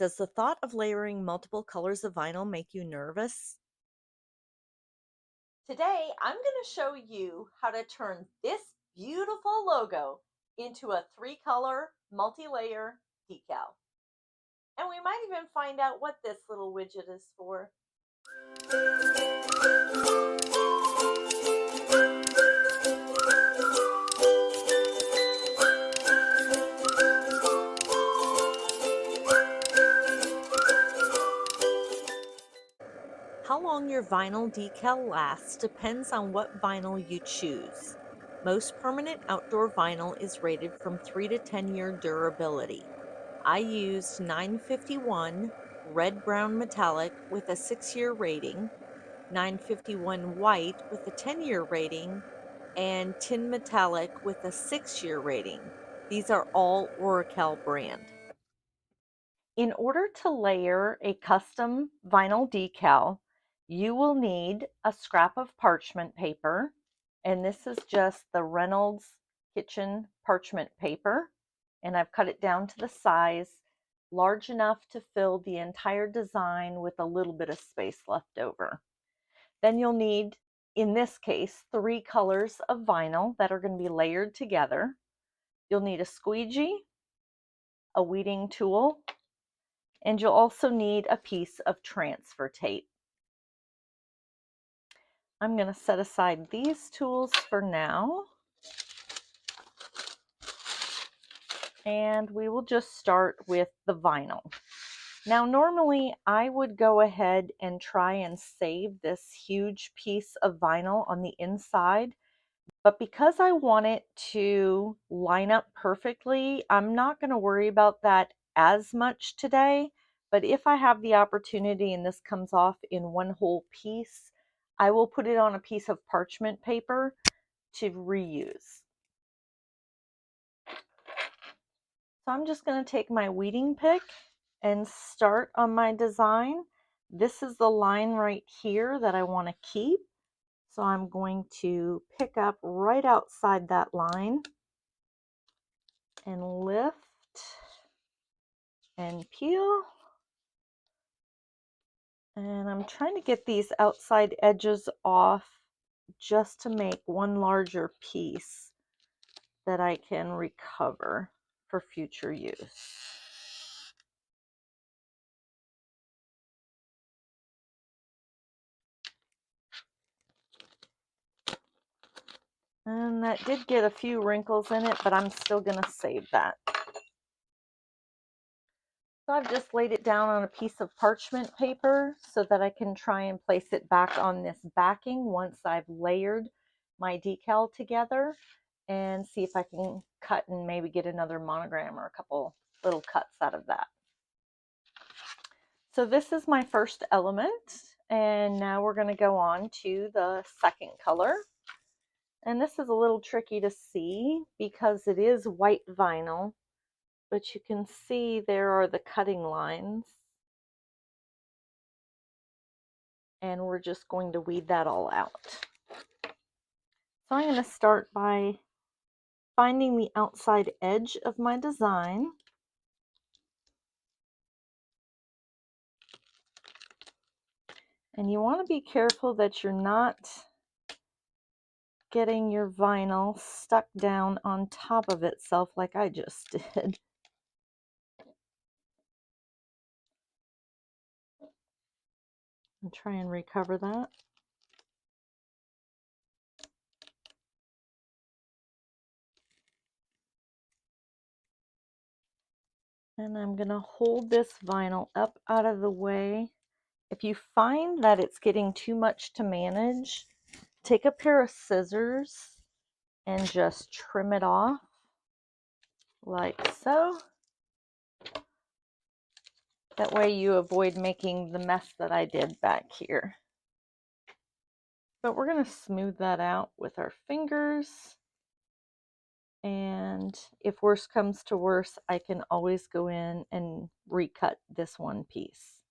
Does the thought of layering multiple colors of vinyl make you nervous? Today, I'm going to show you how to turn this beautiful logo into a 3-color multi-layer decal. And we might even find out what this little widget is for. How long your vinyl decal lasts depends on what vinyl you choose. Most permanent outdoor vinyl is rated from 3 to 10-year durability. I used 951 red brown metallic with a 6-year rating, 951 white with a 10-year rating, and tin metallic with a 6-year rating. These are all Oracal brand. In order to layer a custom vinyl decal, you will need a scrap of parchment paper, and this is just the Reynolds kitchen parchment paper, and I've cut it down to the size large enough to fill the entire design with a little bit of space left over. Then you'll need, in this case, 3 colors of vinyl that are going to be layered together. You'll need a squeegee, a weeding tool, and you'll also need a piece of transfer tape. I'm going to set aside these tools for now, and we will just start with the vinyl. Now, normally I would go ahead and try and save this huge piece of vinyl on the inside, but because I want it to line up perfectly, I'm not going to worry about that as much today. But if I have the opportunity and this comes off in one whole piece, I will put it on a piece of parchment paper to reuse. So I'm just going to take my weeding pick and start on my design. This is the line right here that I want to keep. So I'm going to pick up right outside that line and lift and peel. And I'm trying to get these outside edges off just to make one larger piece that I can recover for future use. And that did get a few wrinkles in it, but I'm still going to save that. So I've just laid it down on a piece of parchment paper so that I can try and place it back on this backing once I've layered my decal together, and see if I can cut and maybe get another monogram or a couple little cuts out of that. So this is my first element, and now we're going to go on to the second color. And this is a little tricky to see because it is white vinyl, but you can see there are the cutting lines. And we're just going to weed that all out. So I'm going to start by finding the outside edge of my design. And you want to be careful that you're not getting your vinyl stuck down on top of itself like I just did. And try and recover that. And I'm going to hold this vinyl up out of the way. If you find that it's getting too much to manage, take a pair of scissors and just trim it off like so. That way you avoid making the mess that I did back here. But we're going to smooth that out with our fingers. And if worse comes to worse, I can always go in and recut this one piece.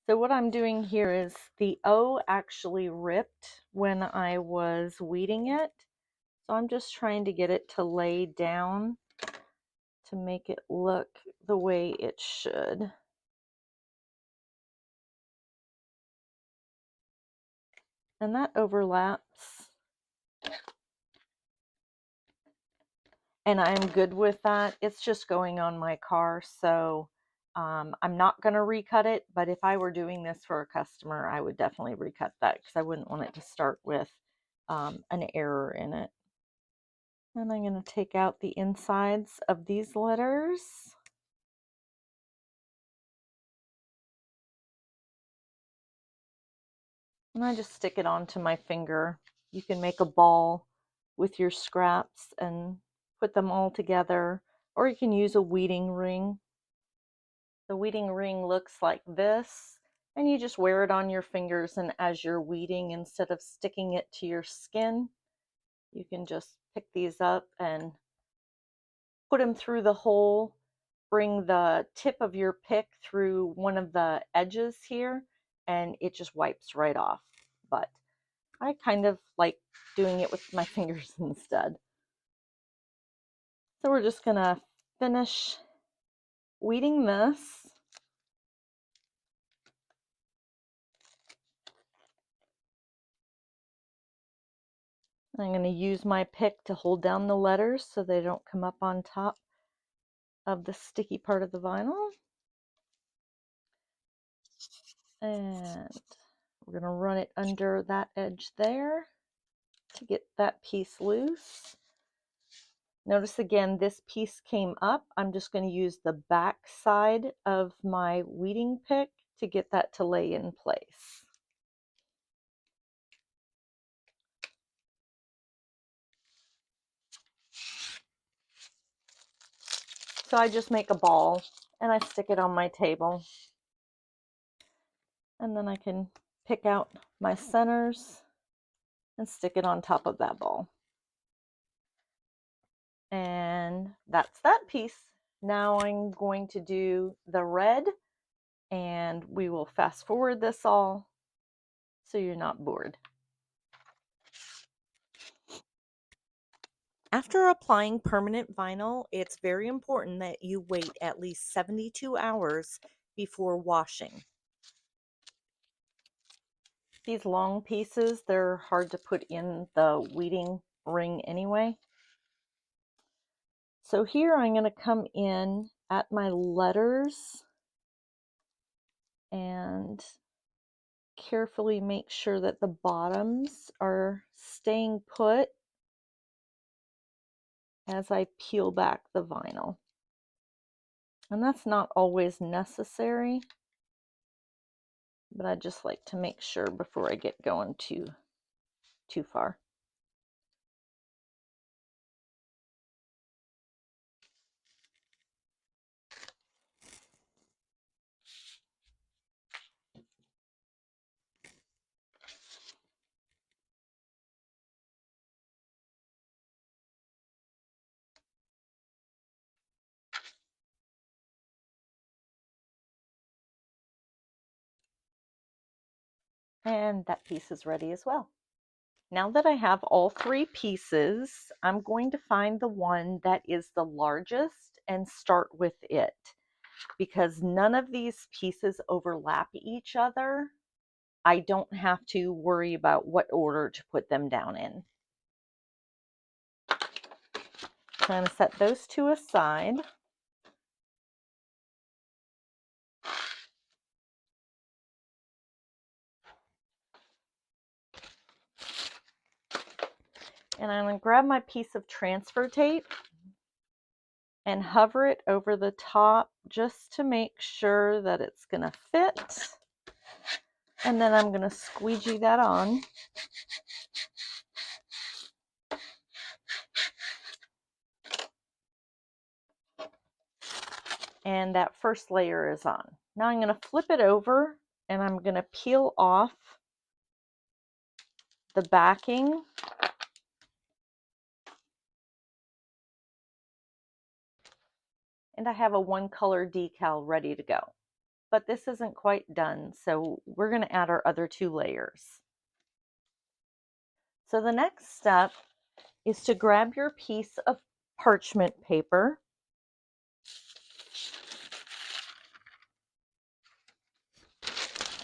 So what I'm doing here is the O actually ripped when I was weeding it. So I'm just trying to get it to lay down to make it look the way it should. And that overlaps. And I'm good with that. It's just going on my car, so I'm not going to recut it, but if I were doing this for a customer, I would definitely recut that because I wouldn't want it to start with an error in it. And I'm going to take out the insides of these letters. And I just stick it onto my finger. You can make a ball with your scraps and put them all together, or you can use a weeding ring. The weeding ring looks like this, and you just wear it on your fingers, and as you're weeding, instead of sticking it to your skin, you can just pick these up and put them through the hole, bring the tip of your pick through one of the edges here, and it just wipes right off. But I kind of like doing it with my fingers instead. So we're just gonna finish weeding this. I'm going to use my pick to hold down the letters so they don't come up on top of the sticky part of the vinyl. And we're going to run it under that edge there to get that piece loose. Notice again, this piece came up. I'm just going to use the back side of my weeding pick to get that to lay in place. So I just make a ball and I stick it on my table. And then I can pick out my centers and stick it on top of that ball. And that's that piece. Now I'm going to do the red, and we will fast forward this all so you're not bored. After applying permanent vinyl, it's very important that you wait at least 72 hours before washing. These long pieces, they're hard to put in the weeding ring anyway. So here I'm going to come in at my letters and carefully make sure that the bottoms are staying put as I peel back the vinyl. And that's not always necessary, but I just like to make sure before I get going too far. And that piece is ready as well. Now that I have all three pieces, I'm going to find the one that is the largest and start with it, because none of these pieces overlap each other. I don't have to worry about what order to put them down in. So I'm going to set those two aside. And I'm going to grab my piece of transfer tape and hover it over the top just to make sure that it's going to fit. And then I'm going to squeegee that on. And that first layer is on. Now I'm going to flip it over and I'm going to peel off the backing. And I have a one color decal ready to go. But this isn't quite done, so we're going to add our other two layers. So the next step is to grab your piece of parchment paper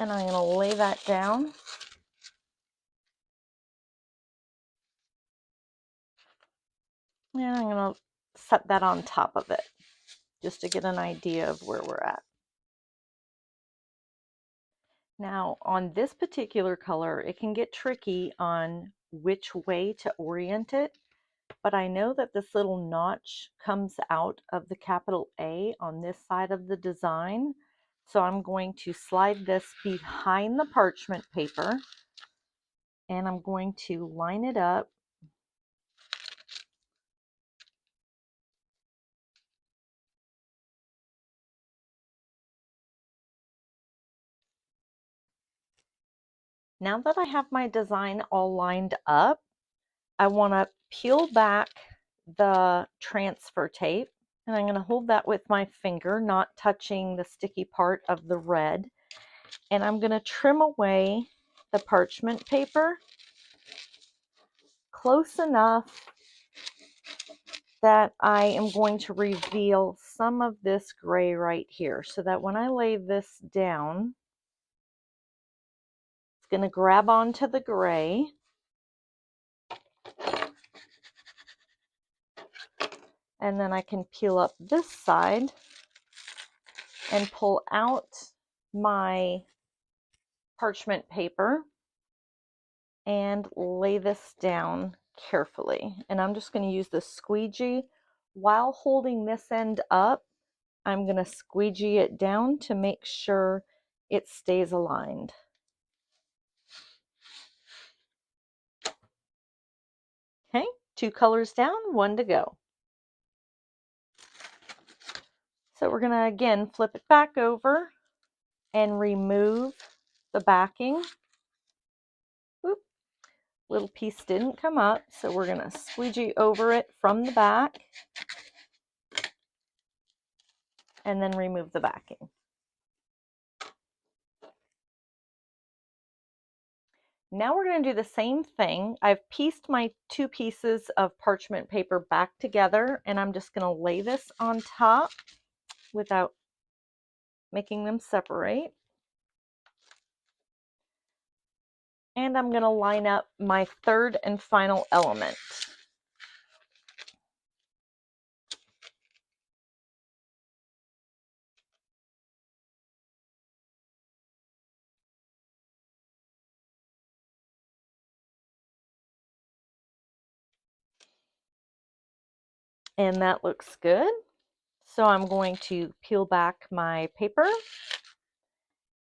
And I'm going to lay that down. And I'm going to set that on top of it just to get an idea of where we're at. Now on this particular color, it can get tricky on which way to orient it, but I know that this little notch comes out of the capital A on this side of the design. So I'm going to slide this behind the parchment paper and I'm going to line it up. Now that I have my design all lined up, I want to peel back the transfer tape, and I'm going to hold that with my finger, not touching the sticky part of the red. And I'm going to trim away the parchment paper close enough that I am going to reveal some of this gray right here, so that when I lay this down, it's going to grab onto the gray. And then I can peel up this side and pull out my parchment paper and lay this down carefully. And I'm just going to use the squeegee. While holding this end up, I'm going to squeegee it down to make sure it stays aligned. Okay, 2 colors down, 1 to go. So we're going to again flip it back over and remove the backing. Oop, little piece didn't come up, so we're going to squeegee over it from the back and then remove the backing. Now we're going to do the same thing. I've pieced my 2 pieces of parchment paper back together, and I'm just going to lay this on top without making them separate. And I'm going to line up my 3rd and final element. And that looks good. So I'm going to peel back my paper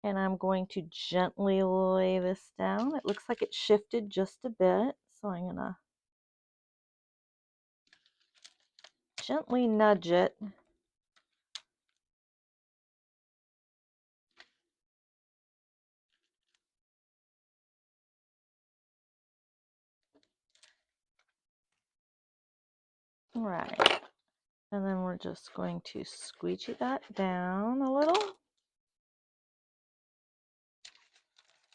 and I'm going to gently lay this down. It looks like it shifted just a bit, so I'm going to gently nudge it. All right. And then we're just going to squeegee that down a little.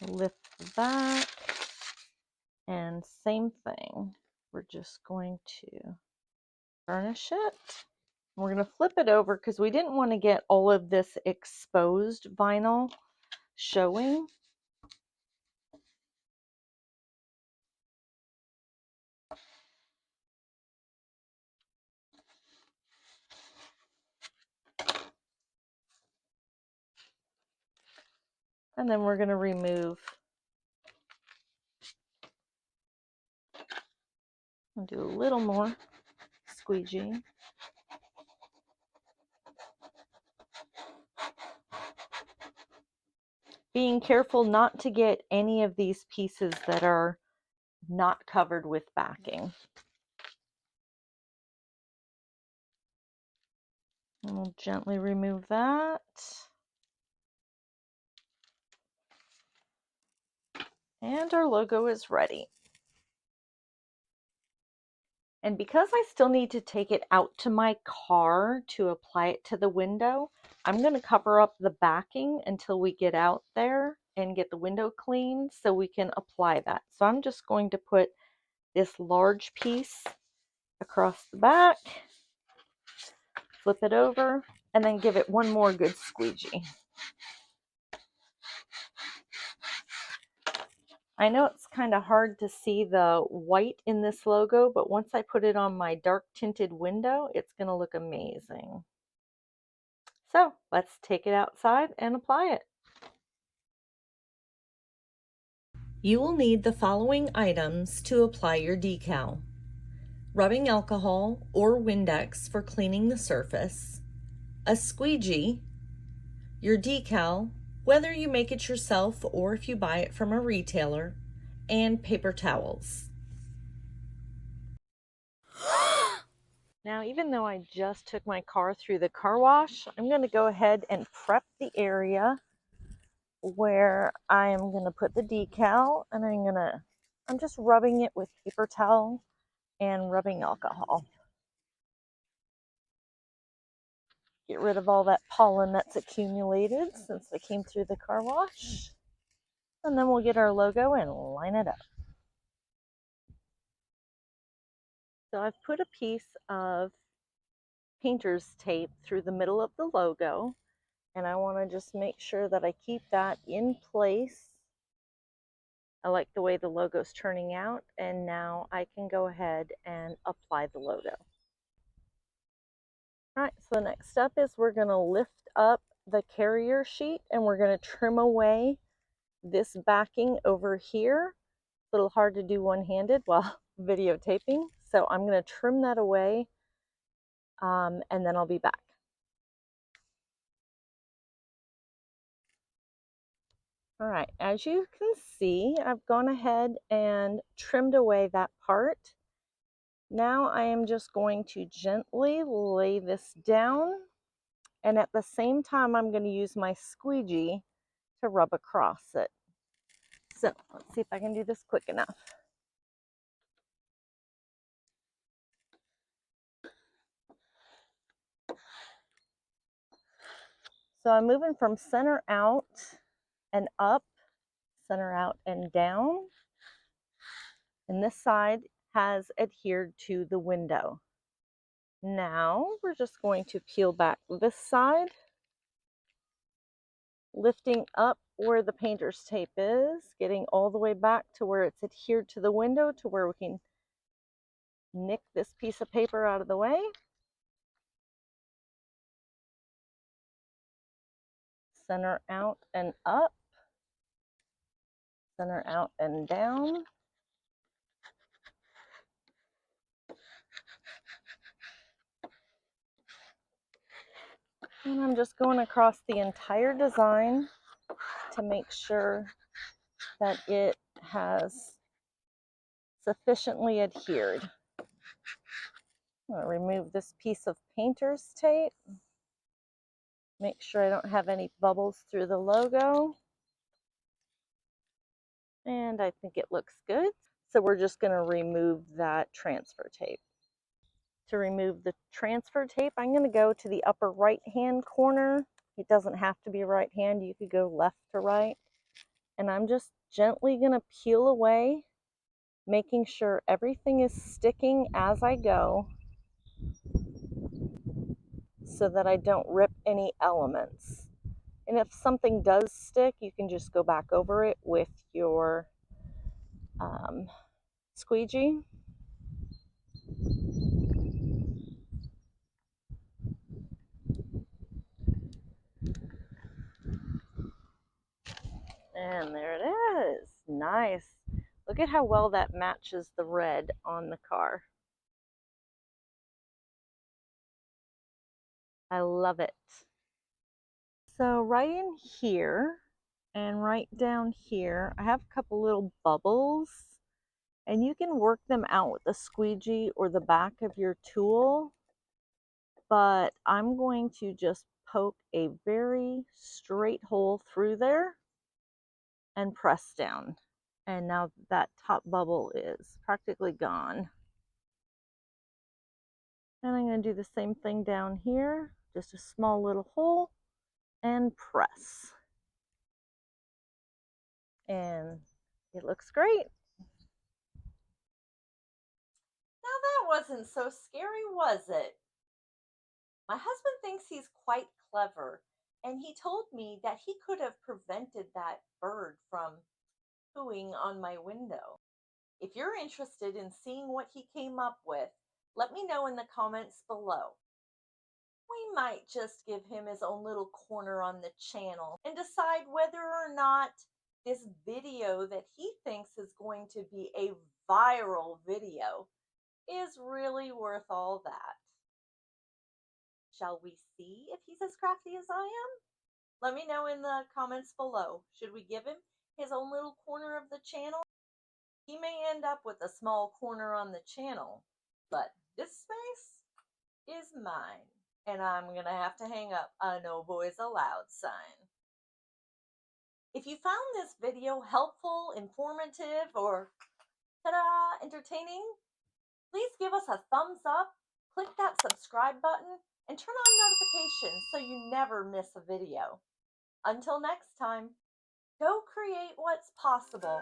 Lift the back. And same thing. We're just going to burnish it. We're going to flip it over because we didn't want to get all of this exposed vinyl showing. And then we're going to remove and do a little more squeegee. Being careful not to get any of these pieces that are not covered with backing. And we'll gently remove that. And our logo is ready. And because I still need to take it out to my car to apply it to the window, I'm going to cover up the backing until we get out there and get the window clean so we can apply that. So I'm just going to put this large piece across the back, flip it over, and then give it one more good squeegee. I know it's kind of hard to see the white in this logo, but once I put it on my dark tinted window, it's going to look amazing. So let's take it outside and apply it. You will need the following items to apply your decal: rubbing alcohol or Windex for cleaning the surface, a squeegee, your decal, whether you make it yourself or if you buy it from a retailer, and paper towels. Now, even though I just took my car through the car wash, I'm going to go ahead and prep the area where I am going to put the decal, and I'm just rubbing it with paper towel and rubbing alcohol. Get rid of all that pollen that's accumulated since I came through the car wash. And then we'll get our logo and line it up. So I've put a piece of painter's tape through the middle of the logo, and I want to just make sure that I keep that in place. I like the way the logo's turning out, and now I can go ahead and apply the logo. All right, so the next step is we're going to lift up the carrier sheet and we're going to trim away this backing over here. It's a little hard to do one-handed while videotaping, so I'm going to trim that away, and then I'll be back. All right, as you can see, I've gone ahead and trimmed away that part. Now I am just going to gently lay this down, and at the same time I'm going to use my squeegee to rub across it. So let's see if I can do this quick enough. So I'm moving from center out and up, center out and down. And this side has adhered to the window. Now we're just going to peel back this side, lifting up where the painter's tape is, getting all the way back to where it's adhered to the window, to where we can nick this piece of paper out of the way. Center out and up, center out and down. And I'm just going across the entire design to make sure that it has sufficiently adhered. I'm going to remove this piece of painter's tape. Make sure I don't have any bubbles through the logo. And I think it looks good. So we're just going to remove that transfer tape. To remove the transfer tape, I'm going to go to the upper right-hand corner. It doesn't have to be right hand. You could go left to right. And I'm just gently going to peel away, making sure everything is sticking as I go so that I don't rip any elements. And if something does stick, you can just go back over it with your squeegee. And there it is. Nice. Look at how well that matches the red on the car. I love it. So right in here and right down here, I have a couple little bubbles, and you can work them out with the squeegee or the back of your tool, but I'm going to just poke a very straight hole through there and press down. And now that top bubble is practically gone. And I'm going to do the same thing down here, just a small little hole, and press. And it looks great. Now that wasn't so scary, was it? My husband thinks he's quite clever, And he told me that he could have prevented that bird from cooing on my window. If you're interested in seeing what he came up with, let me know in the comments below. We might just give him his own little corner on the channel and decide whether or not this video that he thinks is going to be a viral video is really worth all that. Shall we see if he's as crafty as I am? Let me know in the comments below. Should we give him his own little corner of the channel? He may end up with a small corner on the channel, but this space is mine. And I'm going to have to hang up a no boys allowed sign. If you found this video helpful, informative, or ta-da, entertaining, please give us a thumbs up, click that subscribe button, and turn on notifications so you never miss a video. Until next time, go create what's possible.